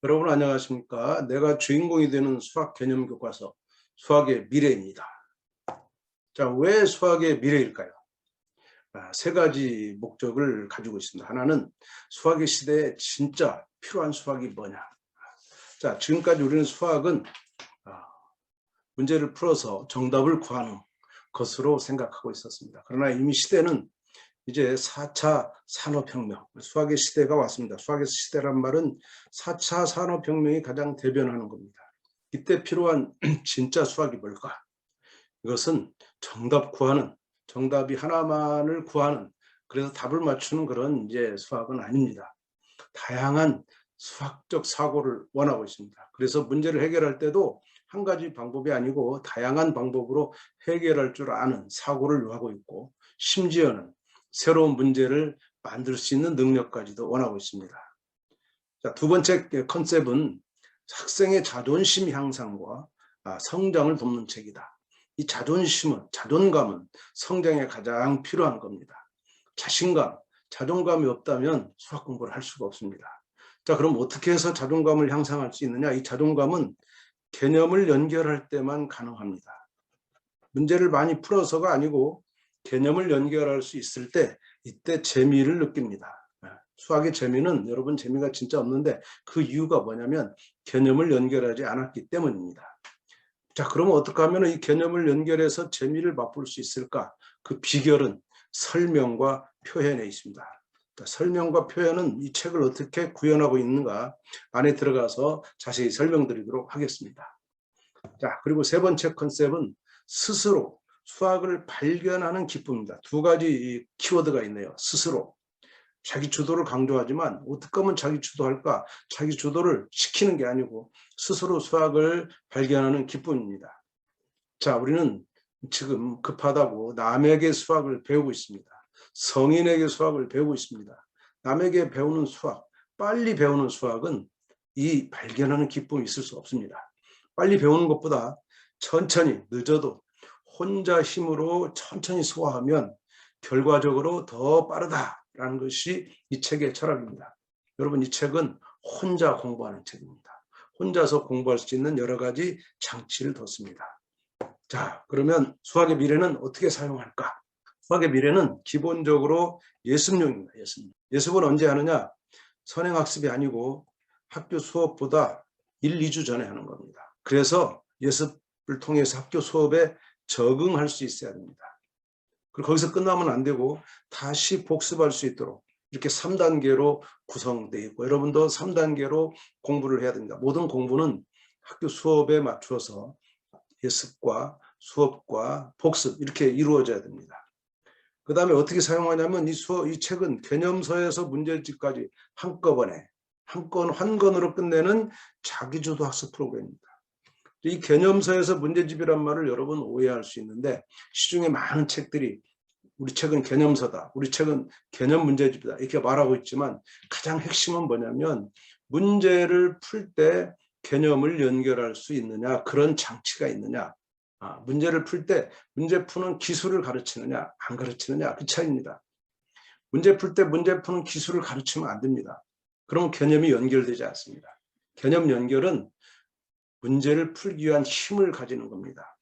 여러분 안녕하십니까? 내가 주인공이 되는 수학 개념 교과서 수학의 미래입니다. 자, 왜 수학의 미래일까요? 세 가지 목적을 가지고 있습니다. 하나는 수학의 시대에 진짜 필요한 수학이 뭐냐? 자, 지금까지 우리는 수학은 문제를 풀어서 정답을 구하는 것으로 생각하고 있었습니다. 그러나 이미 시대는 이제 4차 산업혁명, 수학의 시대가 왔습니다. 수학의 시대란 말은 4차 산업혁명이 가장 대변하는 겁니다. 이때 필요한 진짜 수학이 뭘까? 이것은 정답 구하는, 정답이 하나만을 구하는, 그래서 답을 맞추는 그런 이제 수학은 아닙니다. 다양한 수학적 사고를 원하고 있습니다. 그래서 문제를 해결할 때도 한 가지 방법이 아니고 다양한 방법으로 해결할 줄 아는 사고를 요하고 있고, 심지어는 새로운 문제를 만들 수 있는 능력까지도 원하고 있습니다. 자, 두 번째 컨셉은 학생의 자존심 향상과 성장을 돕는 책이다. 이 자존감은 성장에 가장 필요한 겁니다. 자존감이 없다면 수학 공부를 할 수가 없습니다. 자, 그럼 어떻게 해서 자존감을 향상할 수 있느냐? 이 자존감은 개념을 연결할 때만 가능합니다. 문제를 많이 풀어서가 아니고 개념을 연결할 수 있을 때 이때 재미를 느낍니다. 수학의 재미는 여러분 재미가 진짜 없는데 그 이유가 뭐냐면 개념을 연결하지 않았기 때문입니다. 자, 그러면 어떻게 하면 이 개념을 연결해서 재미를 맛볼 수 있을까? 그 비결은 설명과 표현에 있습니다. 설명과 표현은 이 책을 어떻게 구현하고 있는가 안에 들어가서 자세히 설명드리도록 하겠습니다. 자, 그리고 세 번째 컨셉은 스스로 수학을 발견하는 기쁨입니다. 두 가지 키워드가 있네요. 스스로. 자기 주도를 강조하지만 어떻게 하면 자기 주도할까? 자기 주도를 시키는 게 아니고 스스로 수학을 발견하는 기쁨입니다. 자, 우리는 지금 급하다고 남에게 수학을 배우고 있습니다. 성인에게 수학을 배우고 있습니다. 남에게 배우는 수학, 빨리 배우는 수학은 이 발견하는 기쁨이 있을 수 없습니다. 빨리 배우는 것보다 천천히 늦어도 혼자 힘으로 천천히 소화하면 결과적으로 더 빠르다라는 것이 이 책의 철학입니다. 여러분, 이 책은 혼자 공부하는 책입니다. 혼자서 공부할 수 있는 여러 가지 장치를 뒀습니다. 자, 그러면 수학의 미래는 어떻게 사용할까? 수학의 미래는 기본적으로 예습용입니다. 예습은 언제 하느냐? 선행학습이 아니고 학교 수업보다 1, 2주 전에 하는 겁니다. 그래서 예습을 통해서 학교 수업에 적응할 수 있어야 됩니다. 그리고 거기서 끝나면 안 되고 다시 복습할 수 있도록 이렇게 3단계로 구성되어 있고 여러분도 3단계로 공부를 해야 됩니다. 모든 공부는 학교 수업에 맞춰서 예습과 수업과 복습 이렇게 이루어져야 됩니다. 그 다음에 어떻게 사용하냐면 이 책은 개념서에서 문제집까지 한꺼번에 한 권으로 끝내는 자기주도 학습 프로그램입니다. 이 개념서에서 문제집이란 말을 여러분 오해할 수 있는데 시중에 많은 책들이 우리 책은 개념서다, 우리 책은 개념 문제집이다 이렇게 말하고 있지만 가장 핵심은 뭐냐면 문제를 풀 때 개념을 연결할 수 있느냐, 그런 장치가 있느냐, 문제를 풀 때 문제 푸는 기술을 가르치느냐 안 가르치느냐 그 차이입니다. 문제 풀 때 문제 푸는 기술을 가르치면 안 됩니다. 그러면 개념이 연결되지 않습니다. 개념 연결은 문제를 풀기 위한 힘을 가지는 겁니다.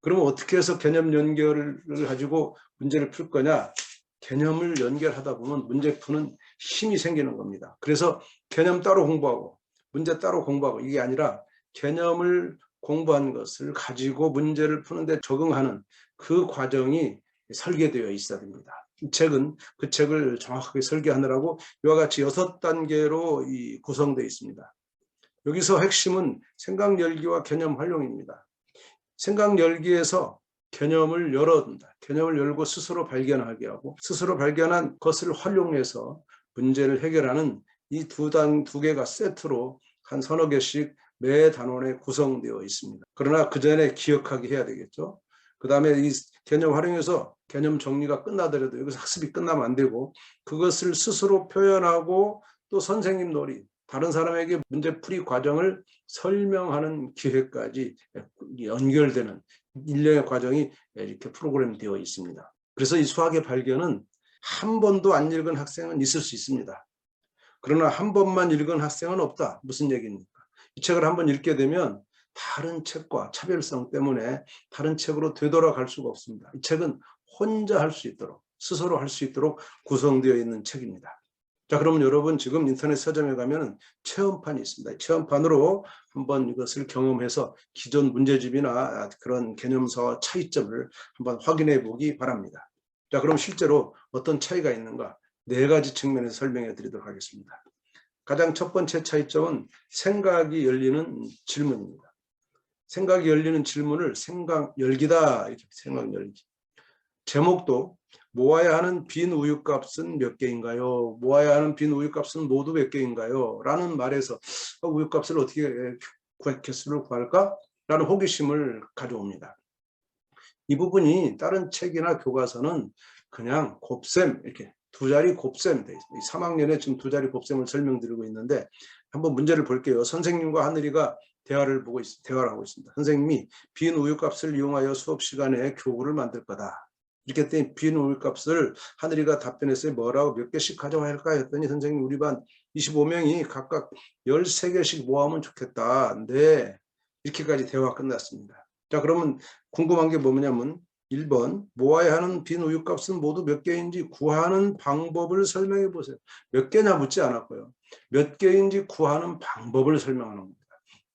그러면 어떻게 해서 개념 연결을 가지고 문제를 풀 거냐? 개념을 연결하다 보면 문제 푸는 힘이 생기는 겁니다. 그래서 개념 따로 공부하고 문제 따로 공부하고 이게 아니라 개념을 공부한 것을 가지고 문제를 푸는데 적응하는 그 과정이 설계되어 있어야 됩니다. 이 책은 그 책을 정확하게 설계하느라고 이와 같이 6단계로 구성되어 있습니다. 여기서 핵심은 생각 열기와 개념 활용입니다. 생각 열기에서 개념을 열어둔다. 개념을 열고 스스로 발견하게 하고 스스로 발견한 것을 활용해서 문제를 해결하는 이 두 개가 세트로 한 서너 개씩 매 단원에 구성되어 있습니다. 그러나 그 전에 기억하게 해야 되겠죠. 그 다음에 이 개념 활용해서 개념 정리가 끝나더라도 여기서 학습이 끝나면 안 되고 그것을 스스로 표현하고 또 선생님 놀이, 다른 사람에게 문제풀이 과정을 설명하는 기회까지 연결되는 일련의 과정이 이렇게 프로그램되어 있습니다. 그래서 이 수학의 발견은 한 번도 안 읽은 학생은 있을 수 있습니다. 그러나 한 번만 읽은 학생은 없다. 무슨 얘기입니까? 이 책을 한번 읽게 되면 다른 책과 차별성 때문에 다른 책으로 되돌아갈 수가 없습니다. 이 책은 혼자 할 수 있도록, 스스로 할 수 있도록 구성되어 있는 책입니다. 자, 그러면 여러분 지금 인터넷 서점에 가면 체험판이 있습니다. 체험판으로 한번 이것을 경험해서 기존 문제집이나 그런 개념서와 차이점을 한번 확인해 보기 바랍니다. 자, 그럼 실제로 어떤 차이가 있는가? 4가지 측면에서 설명해 드리도록 하겠습니다. 가장 첫 번째 차이점은 생각이 열리는 질문입니다. 생각이 열리는 질문을 생각 열기다, 이렇게 생각 열기. 제목도 모아야 하는 빈 우유값은 몇 개인가요? 모아야 하는 빈 우유값은 모두 몇 개인가요? 라는 말에서 우유값을 어떻게 개수를 구할까? 라는 호기심을 가져옵니다. 이 부분이 다른 책이나 교과서는 그냥 곱셈, 이렇게 2자리 곱셈 돼 있습니다. 3학년에 지금 2자리 곱셈을 설명드리고 있는데 한번 문제를 볼게요. 선생님과 하늘이가 대화를 하고 있습니다. 선생님이 빈 우유값을 이용하여 수업 시간에 교구를 만들 거다. 이렇게 했더니 빈 우유값을 하늘이가 답변했어요. 뭐라고 몇 개씩 가져와야 할까 했더니 선생님 우리 반 25명이 각각 13개씩 모아면 좋겠다. 네, 이렇게까지 대화가 끝났습니다. 자, 그러면 궁금한 게 뭐냐면 1번 모아야 하는 빈 우유값은 모두 몇 개인지 구하는 방법을 설명해 보세요. 몇 개냐 묻지 않았고요. 몇 개인지 구하는 방법을 설명하는 겁니다.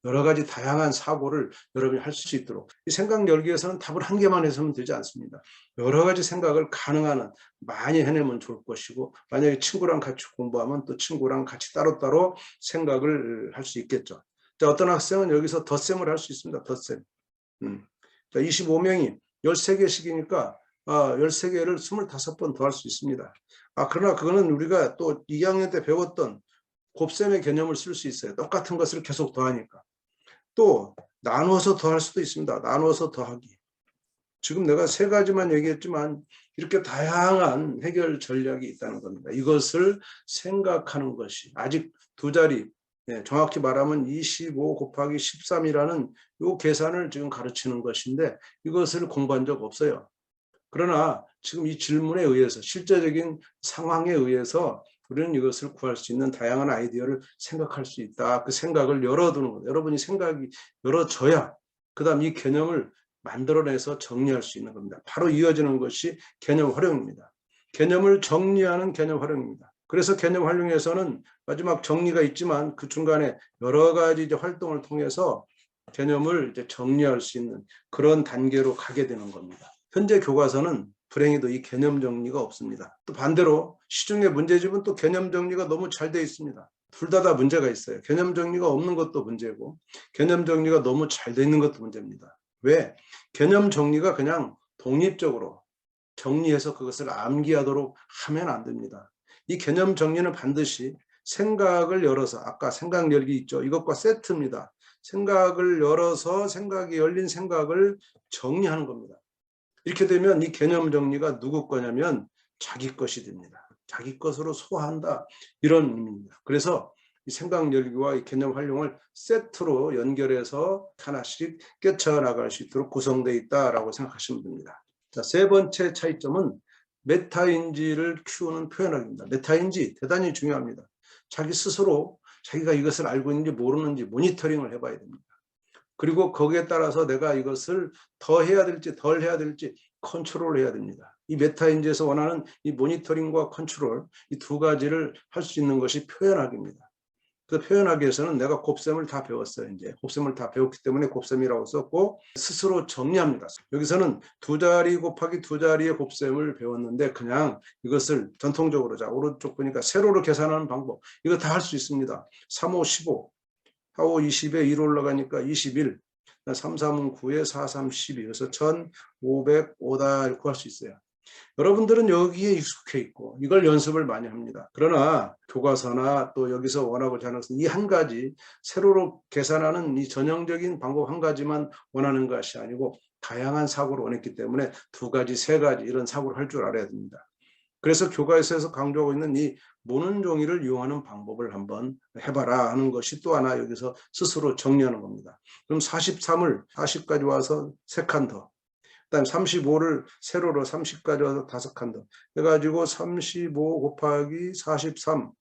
여러 가지 다양한 사고를 여러분이 할 수 있도록. 이 생각 열기에서는 답을 한 개만 해서는 되지 않습니다. 여러 가지 생각을 가능한 한 많이 해내면 좋을 것이고, 만약에 친구랑 같이 공부하면 또 친구랑 같이 따로따로 생각을 할 수 있겠죠. 자, 어떤 학생은 여기서 덧셈을 할 수 있습니다. 덧셈. 자, 25명이 13개씩이니까 13개를 25번 더 할 수 있습니다. 그러나 그거는 우리가 또 2학년 때 배웠던 곱셈의 개념을 쓸 수 있어요. 똑같은 것을 계속 더하니까. 또 나누어서 더할 수도 있습니다. 나누어서 더하기. 지금 내가 3가지만 얘기했지만 이렇게 다양한 해결 전략이 있다는 겁니다. 이것을 생각하는 것이 아직 2자리, 정확히 말하면 25 곱하기 13이라는 이 계산을 지금 가르치는 것인데 이것을 공부한 적 없어요. 그러나 지금 이 질문에 의해서 실제적인 상황에 의해서 우리는 이것을 구할 수 있는 다양한 아이디어를 생각할 수 있다. 그 생각을 열어두는 거예요. 여러분이 생각이 열어져야 그 다음 이 개념을 만들어내서 정리할 수 있는 겁니다. 바로 이어지는 것이 개념 활용입니다. 개념을 정리하는 개념 활용입니다. 그래서 개념 활용에서는 마지막 정리가 있지만 그 중간에 여러 가지 이제 활동을 통해서 개념을 이제 정리할 수 있는 그런 단계로 가게 되는 겁니다. 현재 교과서는 불행히도 이 개념 정리가 없습니다. 또 반대로 시중의 문제집은 또 개념 정리가 너무 잘 되어 있습니다. 둘 다 문제가 있어요. 개념 정리가 없는 것도 문제고 개념 정리가 너무 잘 되어 있는 것도 문제입니다. 왜? 개념 정리가 그냥 독립적으로 정리해서 그것을 암기하도록 하면 안 됩니다. 이 개념 정리는 반드시 생각을 열어서 아까 생각 열기 있죠. 이것과 세트입니다. 생각을 열어서 생각이 열린 생각을 정리하는 겁니다. 이렇게 되면 이 개념 정리가 누구 거냐면 자기 것이 됩니다. 자기 것으로 소화한다. 이런 의미입니다. 그래서 이 생각 열기와 이 개념 활용을 세트로 연결해서 하나씩 깨쳐나갈 수 있도록 구성되어 있다라고 생각하시면 됩니다. 자, 3번째 차이점은 메타인지를 키우는 표현학입니다. 메타인지 대단히 중요합니다. 자기 스스로 자기가 이것을 알고 있는지 모르는지 모니터링을 해봐야 됩니다. 그리고 거기에 따라서 내가 이것을 더 해야 될지 덜 해야 될지 컨트롤 해야 됩니다. 이 메타인지에서 원하는 이 모니터링과 컨트롤, 이 2가지를 할 수 있는 것이 표현학입니다. 그 표현하기위해서는 내가 곱셈을 다 배웠어요. 이제 곱셈을 다 배웠기 때문에 곱셈이라고 썼고 스스로 정리합니다. 여기서는 2자리 곱하기 2자리의 곱셈을 배웠는데 그냥 이것을 전통적으로 자 오른쪽 보니까 세로로 계산하는 방법 이거 다 할 수 있습니다. 3, 5, 15 4, 5, 20에 1 올라가니까 21 3, 3은 9에 4, 3, 12 그래서 1505다 구할 수 있어요. 여러분들은 여기에 익숙해 있고 이걸 연습을 많이 합니다. 그러나 교과서나 또 여기서 원하고자 하는 것은 이 한 가지 세로로 계산하는 이 전형적인 방법 한 가지만 원하는 것이 아니고 다양한 사고를 원했기 때문에 2가지, 3가지 이런 사고를 할 줄 알아야 됩니다. 그래서 교과서에서 강조하고 있는 이 모는 종이를 이용하는 방법을 한번 해봐라 하는 것이 또 하나 여기서 스스로 정리하는 겁니다. 그럼 43을 40까지 와서 3칸 더 그다음 35를 세로로 30까지 와서 5칸 더 해가지고 35 곱하기 43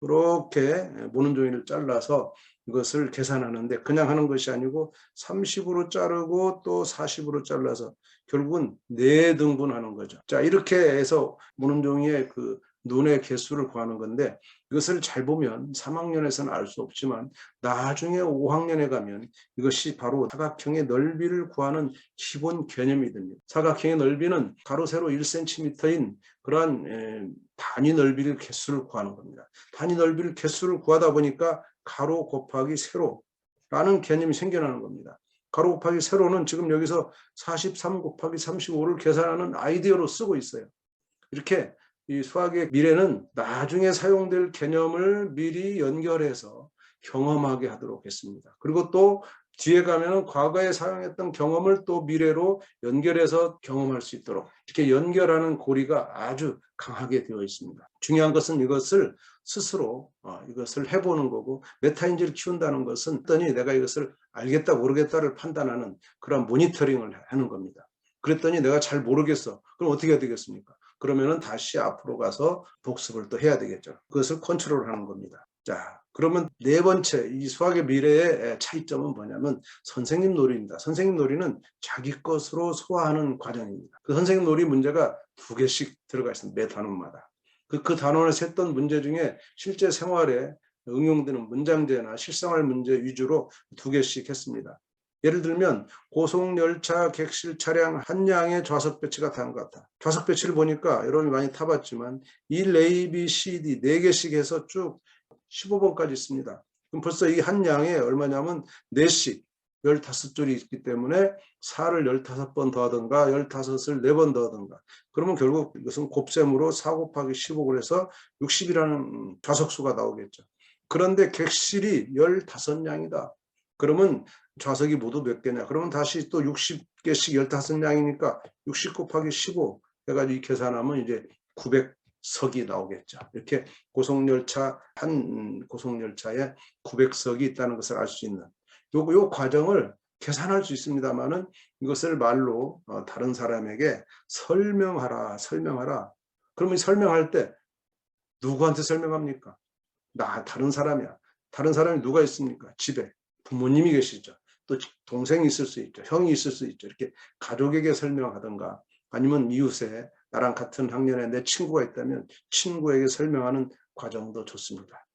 이렇게 모는 종이를 잘라서 이것을 계산하는데 그냥 하는 것이 아니고 30으로 자르고 또 40으로 잘라서 결국은 4등분 하는 거죠. 자, 이렇게 해서 모는 종이의 그 눈의 개수를 구하는 건데 이것을 잘 보면 3학년에서는 알 수 없지만 나중에 5학년에 가면 이것이 바로 사각형의 넓이를 구하는 기본 개념이 됩니다. 사각형의 넓이는 가로 세로 1cm인 그러한 단위 넓이를 개수를 구하는 겁니다. 단위 넓이를 개수를 구하다 보니까 가로 곱하기 세로라는 개념이 생겨나는 겁니다. 가로 곱하기 세로는 지금 여기서 43 곱하기 35를 계산하는 아이디어로 쓰고 있어요. 이렇게 이 수학의 미래는 나중에 사용될 개념을 미리 연결해서 경험하게 하도록 했습니다. 그리고 또 뒤에 가면은 과거에 사용했던 경험을 또 미래로 연결해서 경험할 수 있도록 이렇게 연결하는 고리가 아주 강하게 되어 있습니다. 중요한 것은 이것을 스스로 이것을 해보는 거고, 메타인지를 키운다는 것은 했더니 내가 이것을 알겠다 모르겠다를 판단하는 그런 모니터링을 하는 겁니다. 그랬더니 내가 잘 모르겠어. 그럼 어떻게 해야 되겠습니까? 그러면은 다시 앞으로 가서 복습을 또 해야 되겠죠. 그것을 컨트롤하는 겁니다. 자, 그러면 네 번째 이 수학의 미래의 차이점은 뭐냐면 선생님 놀이입니다. 선생님 놀이는 자기 것으로 소화하는 과정입니다. 그 선생님 놀이 문제가 2개씩 들어가 있습니다. 매 단원마다. 그 단원에서 했던 문제 중에 실제 생활에 응용되는 문장제나 실생활 문제 위주로 2개씩 했습니다. 예를 들면 고속열차 객실 차량 한 량의 좌석 배치가 다음과 같다. 좌석 배치를 보니까 여러분이 많이 타봤지만 1, A, B, C, D 4개씩 해서 쭉 15번까지 있습니다. 그럼 벌써 이 한 량에 얼마냐면 4씩 15줄이 있기 때문에 4를 15번 더하든가 15을 4번 더하든가 그러면 결국 이것은 곱셈으로 4 곱하기 15를 해서 60이라는 좌석수가 나오겠죠. 그런데 객실이 15량이다. 그러면 좌석이 모두 몇 개냐? 그러면 다시 또 60개씩 15량이니까 60 곱하기 15 해가지고 이 계산하면 이제 900석이 나오겠죠. 이렇게 고속열차 한 고속열차에 900석이 있다는 것을 알 수 있는 요 과정을 계산할 수 있습니다만은 이것을 말로 다른 사람에게 설명하라. 그러면 설명할 때 누구한테 설명합니까? 나 다른 사람이야. 다른 사람이 누가 있습니까? 집에 부모님이 계시죠. 또 동생이 있을 수 있죠. 형이 있을 수 있죠. 이렇게 가족에게 설명하든가 아니면 이웃에 나랑 같은 학년에 내 친구가 있다면 친구에게 설명하는 과정도 좋습니다.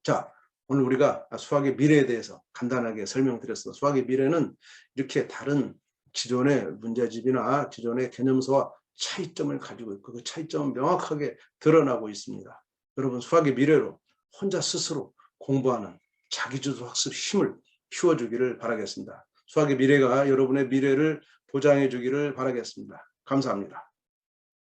자, 오늘 우리가 수학의 미래에 대해서 간단하게 설명드렸습니다. 수학의 미래는 이렇게 다른 기존의 문제집이나 기존의 개념서와 차이점을 가지고 있고 그 차이점은 명확하게 드러나고 있습니다. 여러분 수학의 미래로 혼자 스스로 공부하는 자기주도 학습 힘을 키워주기를 바라겠습니다. 수학의 미래가 여러분의 미래를 보장해 주기를 바라겠습니다. 감사합니다.